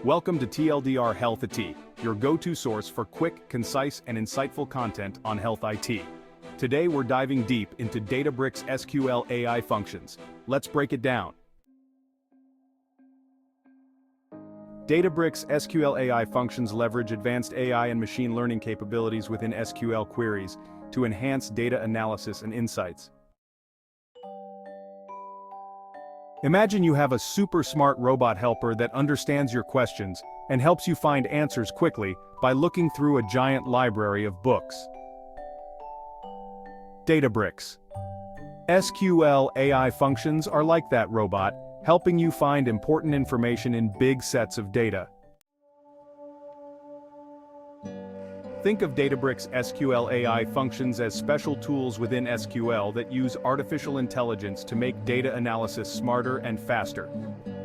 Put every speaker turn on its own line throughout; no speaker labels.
Welcome to TLDR Health IT, your go-to source for quick, concise, and insightful content on health IT. Today we're diving deep into Databricks SQL AI functions. Let's break it down. Databricks SQL AI functions leverage advanced AI and machine learning capabilities within SQL queries to enhance data analysis and insights. Imagine you have a super smart robot helper that understands your questions and helps you find answers quickly by looking through a giant library of books. Databricks SQL AI functions are like that robot, helping you find important information in big sets of data. Think of Databricks SQL AI functions as special tools within SQL that use artificial intelligence to make data analysis smarter and faster.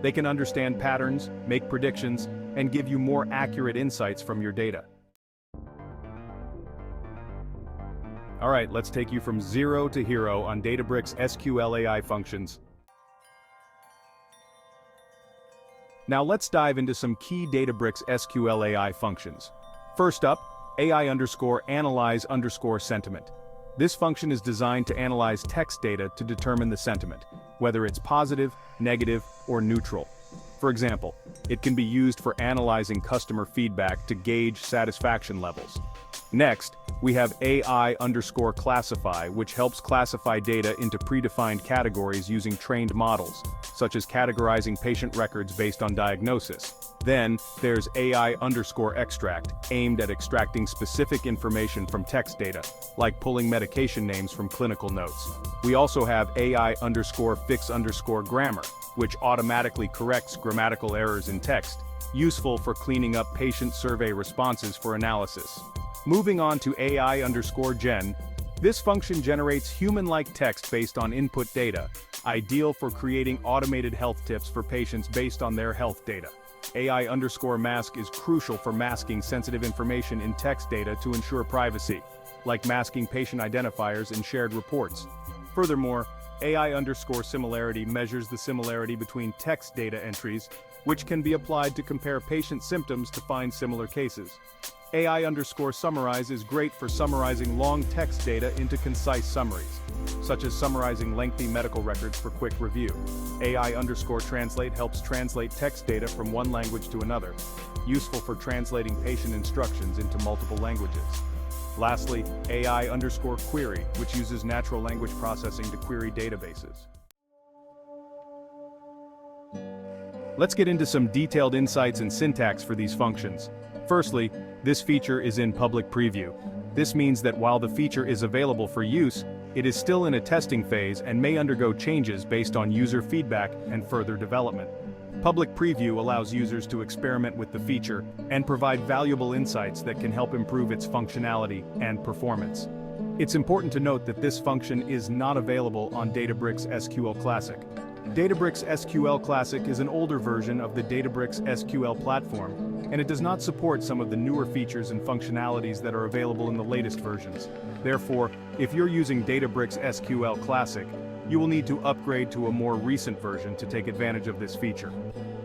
They can understand patterns, make predictions, and give you more accurate insights from your data. Alright, let's take you from zero to hero on Databricks SQL AI functions. Now let's dive into some key Databricks SQL AI functions. First up, AI_analyze_sentiment. This function is designed to analyze text data to determine the sentiment, whether it's positive, negative, or neutral. For example, it can be used for analyzing customer feedback to gauge satisfaction levels. Next, we have AI_classify, which helps classify data into predefined categories using trained models, such as categorizing patient records based on diagnosis. Then, there's AI_extract, aimed at extracting specific information from text data, like pulling medication names from clinical notes. We also have AI_fix_grammar, which automatically corrects grammatical errors in text, useful for cleaning up patient survey responses for analysis. Moving on to AI_gen, this function generates human-like text based on input data, ideal for creating automated health tips for patients based on their health data. AI_mask is crucial for masking sensitive information in text data to ensure privacy, like masking patient identifiers in shared reports. Furthermore, AI_similarity measures the similarity between text data entries, which can be applied to compare patient symptoms to find similar cases. AI_summarize is great for summarizing long text data into concise summaries, such as summarizing lengthy medical records for quick review. AI_translate helps translate text data from one language to another, useful for translating patient instructions into multiple languages. Lastly, AI_query, which uses natural language processing to query databases. Let's get into some detailed insights and syntax for these functions. Firstly, this feature is in public preview. This means that while the feature is available for use, it is still in a testing phase and may undergo changes based on user feedback and further development. Public preview allows users to experiment with the feature and provide valuable insights that can help improve its functionality and performance. It's important to note that this function is not available on Databricks SQL Classic. Databricks SQL Classic is an older version of the Databricks SQL platform, and it does not support some of the newer features and functionalities that are available in the latest versions. Therefore, if you're using Databricks SQL Classic, you will need to upgrade to a more recent version to take advantage of this feature.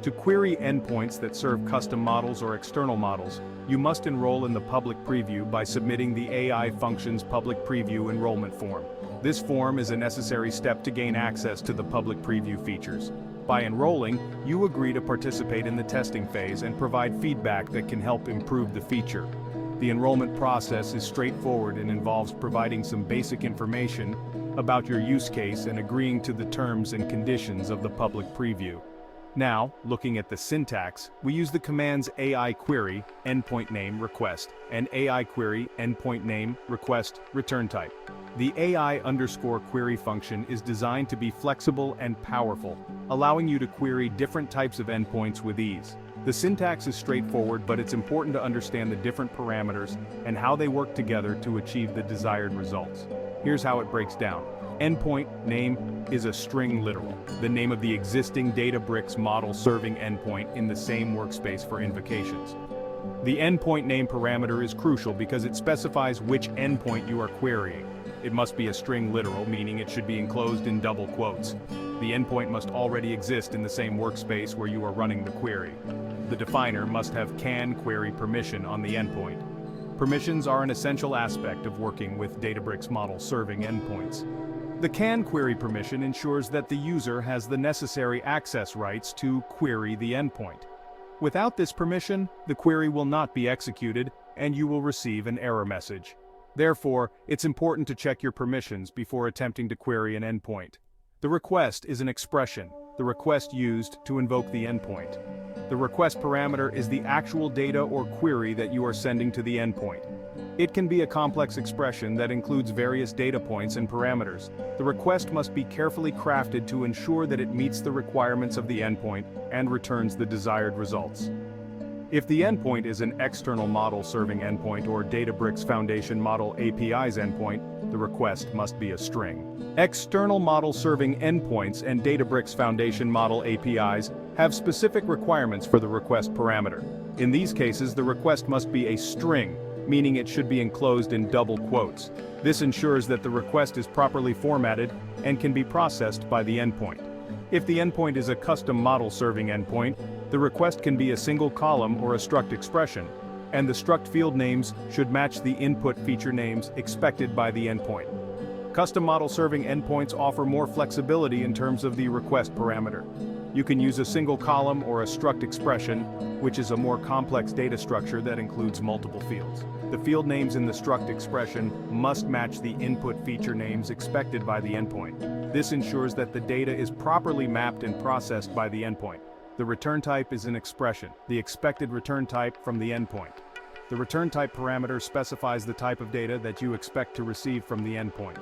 To query endpoints that serve custom models or external models, you must enroll in the public preview by submitting the AI Functions Public Preview Enrollment Form. This form is a necessary step to gain access to the public preview features. By enrolling, you agree to participate in the testing phase and provide feedback that can help improve the feature. The enrollment process is straightforward and involves providing some basic information about your use case and agreeing to the terms and conditions of the public preview. Now, looking at the syntax, we use the commands AI query, endpoint name, request, and AI query, endpoint name, request, return type. The AI_query function is designed to be flexible and powerful, allowing you to query different types of endpoints with ease. The syntax is straightforward, but it's important to understand the different parameters and how they work together to achieve the desired results. Here's how it breaks down. Endpoint name is a string literal, the name of the existing Databricks model serving endpoint in the same workspace for invocations. The endpoint name parameter is crucial because it specifies which endpoint you are querying. It must be a string literal, meaning it should be enclosed in double quotes. The endpoint must already exist in the same workspace where you are running the query. The definer must have can query permission on the endpoint. Permissions are an essential aspect of working with Databricks model serving endpoints. The can query permission ensures that the user has the necessary access rights to query the endpoint. Without this permission, the query will not be executed, and you will receive an error message. Therefore, it's important to check your permissions before attempting to query an endpoint. The request is an expression, the request used to invoke the endpoint. The request parameter is the actual data or query that you are sending to the endpoint. It can be a complex expression that includes various data points and parameters. The request must be carefully crafted to ensure that it meets the requirements of the endpoint and returns the desired results. If the endpoint is an external model serving endpoint or Databricks Foundation Model API's endpoint, the request must be a string. External model serving endpoints and Databricks Foundation Model APIs have specific requirements for the request parameter. In these cases, the request must be a string, meaning it should be enclosed in double quotes. This ensures that the request is properly formatted and can be processed by the endpoint. If the endpoint is a custom model serving endpoint, the request can be a single column or a struct expression, and the struct field names should match the input feature names expected by the endpoint. Custom model serving endpoints offer more flexibility in terms of the request parameter. You can use a single column or a struct expression, which is a more complex data structure that includes multiple fields. The field names in the struct expression must match the input feature names expected by the endpoint. This ensures that the data is properly mapped and processed by the endpoint. The return type is an expression, the expected return type from the endpoint. The return type parameter specifies the type of data that you expect to receive from the endpoint.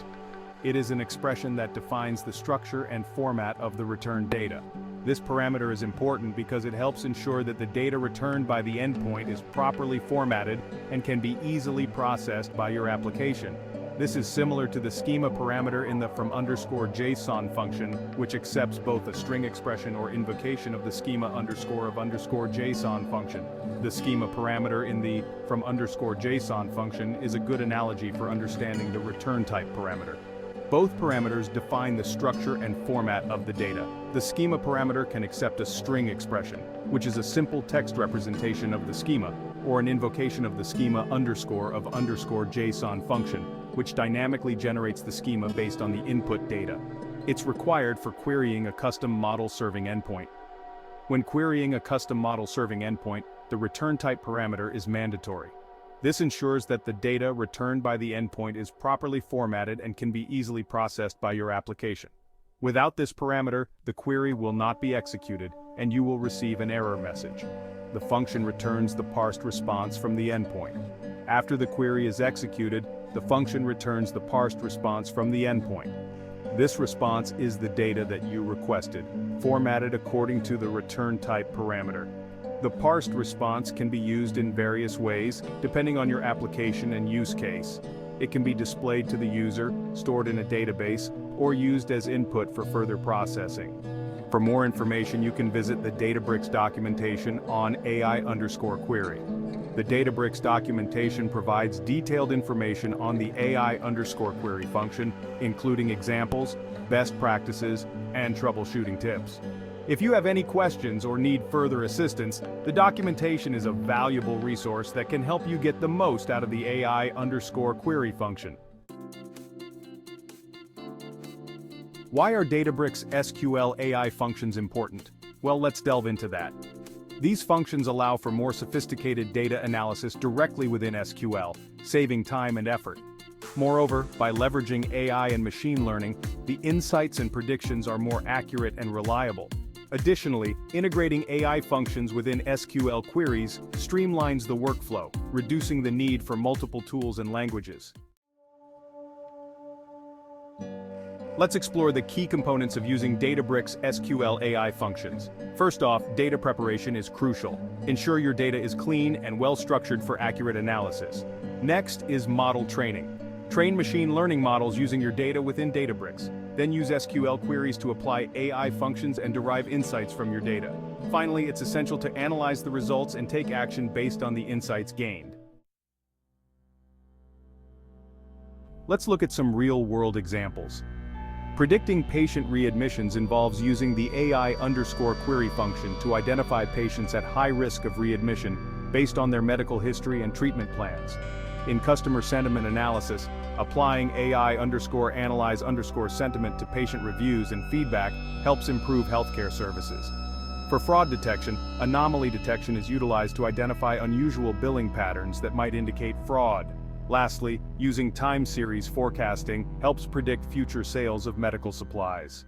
It is an expression that defines the structure and format of the returned data. This parameter is important because it helps ensure that the data returned by the endpoint is properly formatted and can be easily processed by your application. This is similar to the schema parameter in the from_JSON function, which accepts both a string expression or invocation of the schema_JSON function. The schema parameter in the from_JSON function is a good analogy for understanding the return type parameter. Both parameters define the structure and format of the data. The schema parameter can accept a string expression, which is a simple text representation of the schema, or an invocation of the schema_JSON function, which dynamically generates the schema based on the input data. It's required for querying a custom model serving endpoint. When querying a custom model serving endpoint, the return type parameter is mandatory. This ensures that the data returned by the endpoint is properly formatted and can be easily processed by your application. Without this parameter, the query will not be executed, and you will receive an error message. The function returns the parsed response from the endpoint. After the query is executed, the function returns the parsed response from the endpoint. This response is the data that you requested, formatted according to the return type parameter. The parsed response can be used in various ways, depending on your application and use case. It can be displayed to the user, stored in a database, or used as input for further processing. For more information, you can visit the Databricks documentation on AI_query. The Databricks documentation provides detailed information on the AI_query function, including examples, best practices, and troubleshooting tips. If you have any questions or need further assistance, the documentation is a valuable resource that can help you get the most out of the AI_query function. Why are Databricks SQL AI functions important? Well, let's delve into that. These functions allow for more sophisticated data analysis directly within SQL, saving time and effort. Moreover, by leveraging AI and machine learning, the insights and predictions are more accurate and reliable. Additionally, integrating AI functions within SQL queries streamlines the workflow, reducing the need for multiple tools and languages. Let's explore the key components of using Databricks SQL AI functions. First off, data preparation is crucial. Ensure your data is clean and well-structured for accurate analysis. Next is model training. Train machine learning models using your data within Databricks. Then use SQL queries to apply AI functions and derive insights from your data. Finally, it's essential to analyze the results and take action based on the insights gained. Let's look at some real-world examples. Predicting patient readmissions involves using the AI_query function to identify patients at high risk of readmission based on their medical history and treatment plans. In customer sentiment analysis, applying AI_analyze_sentiment to patient reviews and feedback helps improve healthcare services. For fraud detection, anomaly detection is utilized to identify unusual billing patterns that might indicate fraud. Lastly, using time series forecasting helps predict future sales of medical supplies.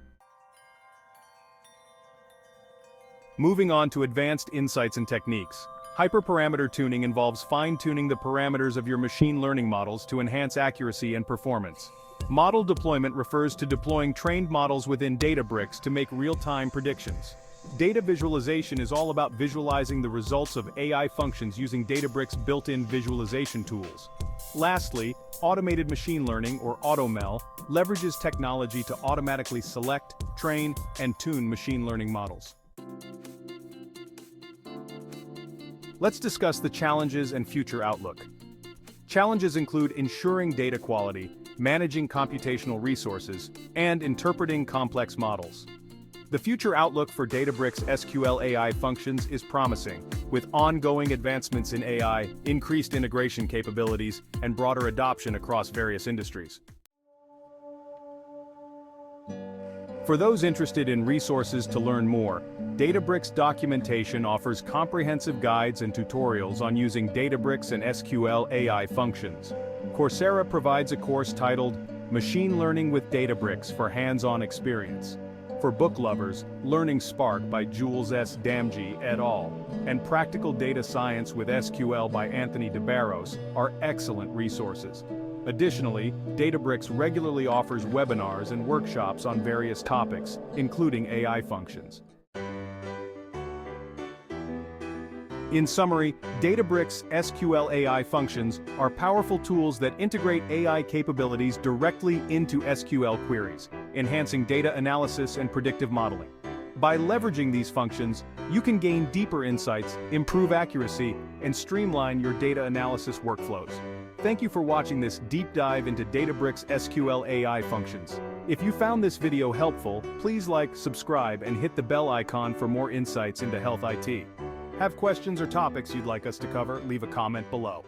Moving on to advanced insights and techniques. Hyperparameter tuning involves fine-tuning the parameters of your machine learning models to enhance accuracy and performance. Model deployment refers to deploying trained models within Databricks to make real-time predictions. Data visualization is all about visualizing the results of AI functions using Databricks' built-in visualization tools. Lastly, automated machine learning, or AutoML, leverages technology to automatically select, train, and tune machine learning models. Let's discuss the challenges and future outlook. Challenges include ensuring data quality, managing computational resources, and interpreting complex models. The future outlook for Databricks SQL AI functions is promising, with ongoing advancements in AI, increased integration capabilities, and broader adoption across various industries. For those interested in resources to learn more, Databricks documentation offers comprehensive guides and tutorials on using Databricks and SQL AI functions. Coursera provides a course titled Machine Learning with Databricks for Hands-on Experience. For book lovers, Learning Spark by Jules S. Damji et al. And Practical Data Science with SQL by Anthony DeBarros are excellent resources. Additionally, Databricks regularly offers webinars and workshops on various topics, including AI functions. In summary, Databricks SQL AI functions are powerful tools that integrate AI capabilities directly into SQL queries, enhancing data analysis and predictive modeling. By leveraging these functions, you can gain deeper insights, improve accuracy, and streamline your data analysis workflows. Thank you for watching this deep dive into Databricks SQL AI functions. If you found this video helpful, please like, subscribe, and hit the bell icon for more insights into health IT. Have questions or topics you'd like us to cover? Leave a comment below.